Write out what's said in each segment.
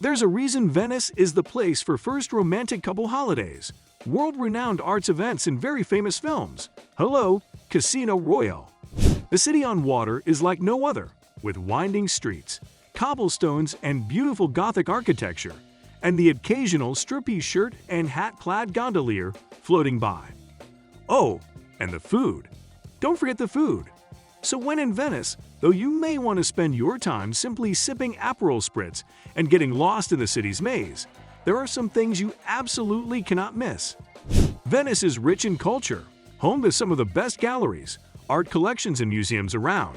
There's a reason Venice is the place for first romantic couple holidays, world-renowned arts events and very famous films. Hello, Casino Royale. The city on water is like no other, with winding streets, cobblestones and beautiful Gothic architecture, and the occasional stripy-shirt-and-hat-clad gondolier floating by. Oh, and the food. Don't forget the food. So when in Venice, though you may want to spend your time simply sipping Aperol Spritz and getting lost in the city's maze, there are some things you absolutely cannot miss. Venice is rich in culture, home to some of the best galleries, art collections and museums around,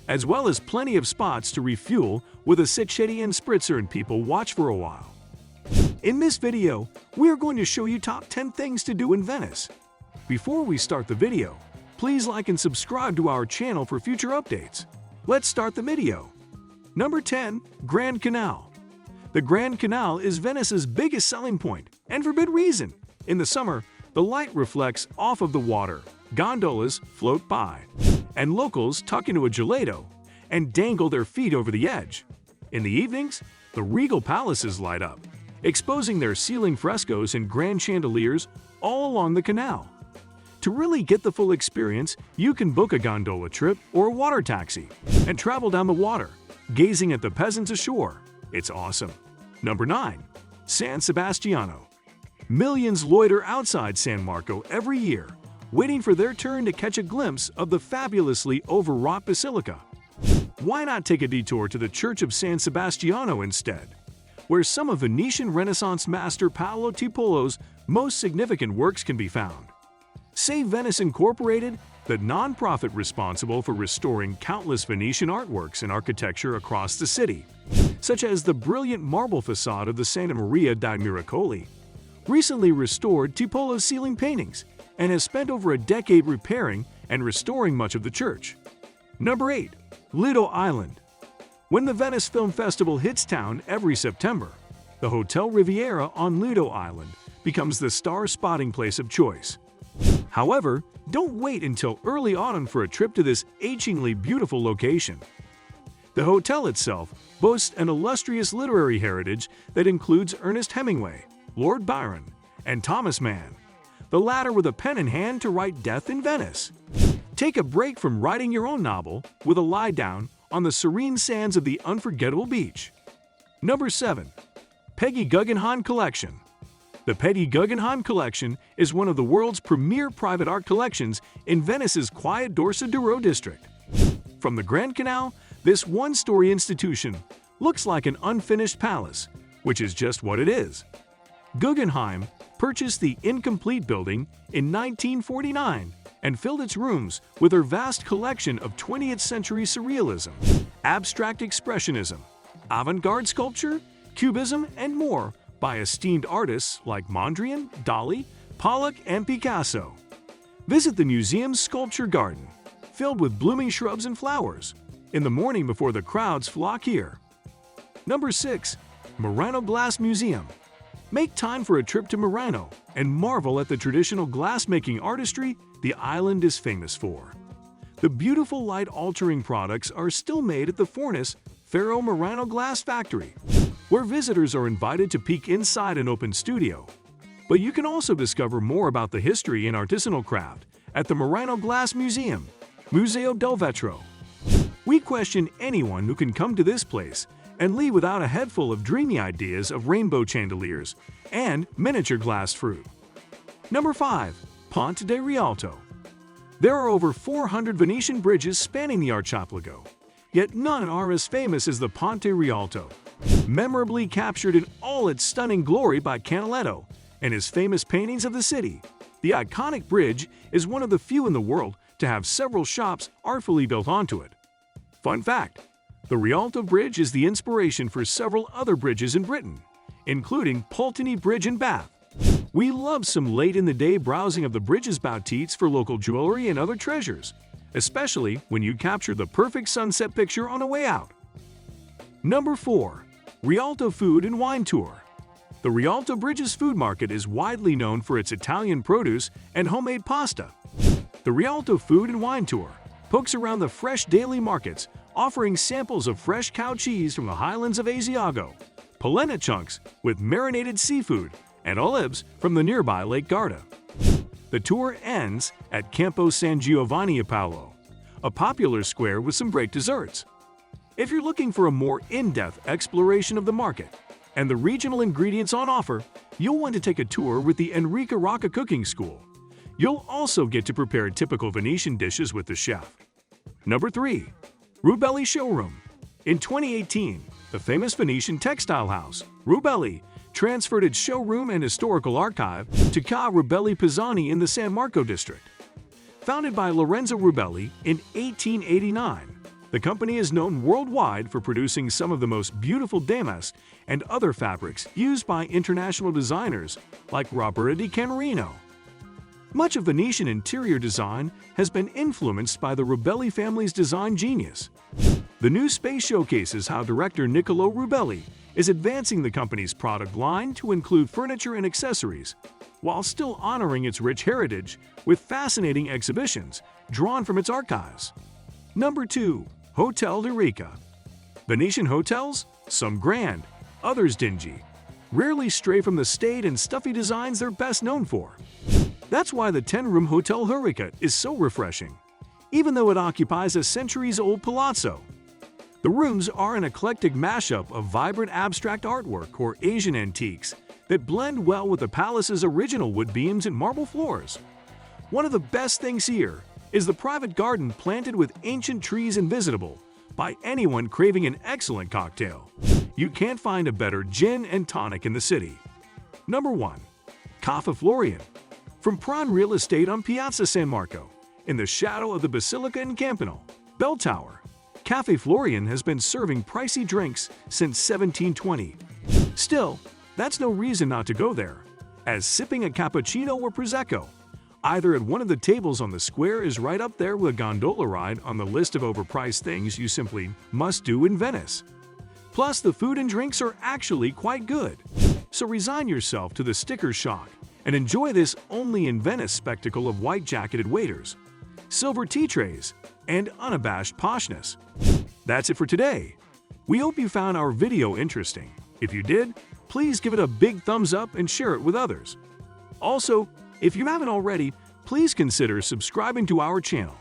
as well as plenty of spots to refuel with a cicheti and spritzer and people watch for a while. In this video, we are going to show you top 10 things to do in Venice. Before we start the video, please like and subscribe to our channel for future updates. Let's start the video. Number 10. Grand Canal. The Grand Canal is Venice's biggest selling point, and for good reason. In the summer, the light reflects off of the water, gondolas float by, and locals tuck into a gelato and dangle their feet over the edge. In the evenings, the regal palaces light up, exposing their ceiling frescoes and grand chandeliers all along the canal. To really get the full experience, you can book a gondola trip or a water taxi and travel down the water, gazing at the peasants ashore. It's awesome. Number 9. San Sebastiano. Millions loiter outside San Marco every year, waiting for their turn to catch a glimpse of the fabulously overwrought basilica. Why not take a detour to the Church of San Sebastiano instead, where some of Venetian Renaissance master Paolo Tiepolo's most significant works can be found? Save Venice Incorporated, the nonprofit responsible for restoring countless Venetian artworks and architecture across the city, such as the brilliant marble facade of the Santa Maria dei Miracoli, recently restored Tiepolo's ceiling paintings, and has spent over a decade repairing and restoring much of the church. Number 8. Lido Island. When the Venice Film Festival hits town every September, the Hotel Riviera on Lido Island becomes the star spotting place of choice. However, don't wait until early autumn for a trip to this agingly beautiful location. The hotel itself boasts an illustrious literary heritage that includes Ernest Hemingway, Lord Byron, and Thomas Mann, the latter with a pen in hand to write Death in Venice. Take a break from writing your own novel with a lie down on the serene sands of the unforgettable beach. Number 7. Peggy Guggenheim Collection. The Peggy Guggenheim Collection is one of the world's premier private art collections in Venice's quiet Dorsa Douro district. From the Grand Canal, this one-story institution looks like an unfinished palace, which is just what it is. Guggenheim purchased the incomplete building in 1949 and filled its rooms with her vast collection of 20th-century surrealism, abstract expressionism, avant-garde sculpture, cubism, and more by esteemed artists like Mondrian, Dali, Pollock, and Picasso. Visit the museum's sculpture garden, filled with blooming shrubs and flowers, in the morning before the crowds flock here. Number 6. Murano Glass Museum. Make time for a trip to Murano and marvel at the traditional glass-making artistry the island is famous for. The beautiful light-altering products are still made at the Fornis Ferro Murano Glass Factory, where visitors are invited to peek inside an open studio. But you can also discover more about the history and artisanal craft at the Murano Glass Museum, Museo del Vetro. We question anyone who can come to this place and leave without a head full of dreamy ideas of rainbow chandeliers and miniature glass fruit. Number 5. Ponte di Rialto. There are over 400 Venetian bridges spanning the archipelago, yet none are as famous as the Ponte di Rialto, memorably captured in all its stunning glory by Canal and his famous paintings of the city. The iconic bridge is one of the few in the world to have several shops artfully built onto it. Fun fact: the Rialto Bridge is the inspiration for several other bridges in Britain, including Pulteney Bridge in Bath. We love some late-in-the-day browsing of the bridge's boutiques for local jewelry and other treasures, especially when you capture the perfect sunset picture on the way out. Number 4. Rialto Food and Wine Tour. The Rialto Bridge's food market is widely known for its Italian produce and homemade pasta. The Rialto Food and Wine Tour pokes around the fresh daily markets, offering samples of fresh cow cheese from the highlands of Asiago, polenta chunks with marinated seafood, and olives from the nearby Lake Garda. The tour ends at Campo San Giovanni a Paolo, a popular square with some great desserts. If you're looking for a more in-depth exploration of the market and the regional ingredients on offer, you'll want to take a tour with the Heureka Cooking School. You'll also get to prepare typical Venetian dishes with the chef. Number 3. Rubelli Showroom. In 2018, the famous Venetian textile house, Rubelli, transferred its showroom and historical archive to Ca Rubelli Pisani in the San Marco district. Founded by Lorenzo Rubelli in 1889, the company is known worldwide for producing some of the most beautiful damask and other fabrics used by international designers like Roberta Di Camerino. Much of Venetian interior design has been influenced by the Rubelli family's design genius. The new space showcases how director Niccolo Rubelli is advancing the company's product line to include furniture and accessories, while still honoring its rich heritage with fascinating exhibitions drawn from its archives. Number 2. Hotel Heureka. Venetian hotels, some grand, others dingy, rarely stray from the staid and stuffy designs they're best known for. That's why the 10-room Hotel Heureka is so refreshing, even though it occupies a centuries-old palazzo. The rooms are an eclectic mashup of vibrant abstract artwork or Asian antiques that blend well with the palace's original wood beams and marble floors. One of the best things here is the private garden planted with ancient trees and visitable by anyone craving an excellent cocktail. You can't find a better gin and tonic in the city. Number 1. Caffè Florian. From prime real estate on Piazza San Marco, in the shadow of the Basilica and Campanile Bell Tower, Caffè Florian has been serving pricey drinks since 1720. Still, that's no reason not to go there, as sipping a cappuccino or prosecco, either at one of the tables on the square, is right up there with a gondola ride on the list of overpriced things you simply must do in Venice. Plus, the food and drinks are actually quite good. So resign yourself to the sticker shock and enjoy this only in Venice spectacle of white-jacketed waiters, silver tea trays, and unabashed poshness. That's it for today. We hope you found our video interesting. If you did, please give it a big thumbs up and share it with others. Also, if you haven't already, please consider subscribing to our channel.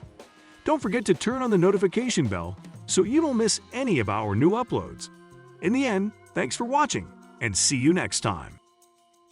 Don't forget to turn on the notification bell so you don't miss any of our new uploads. In the end, thanks for watching, and see you next time.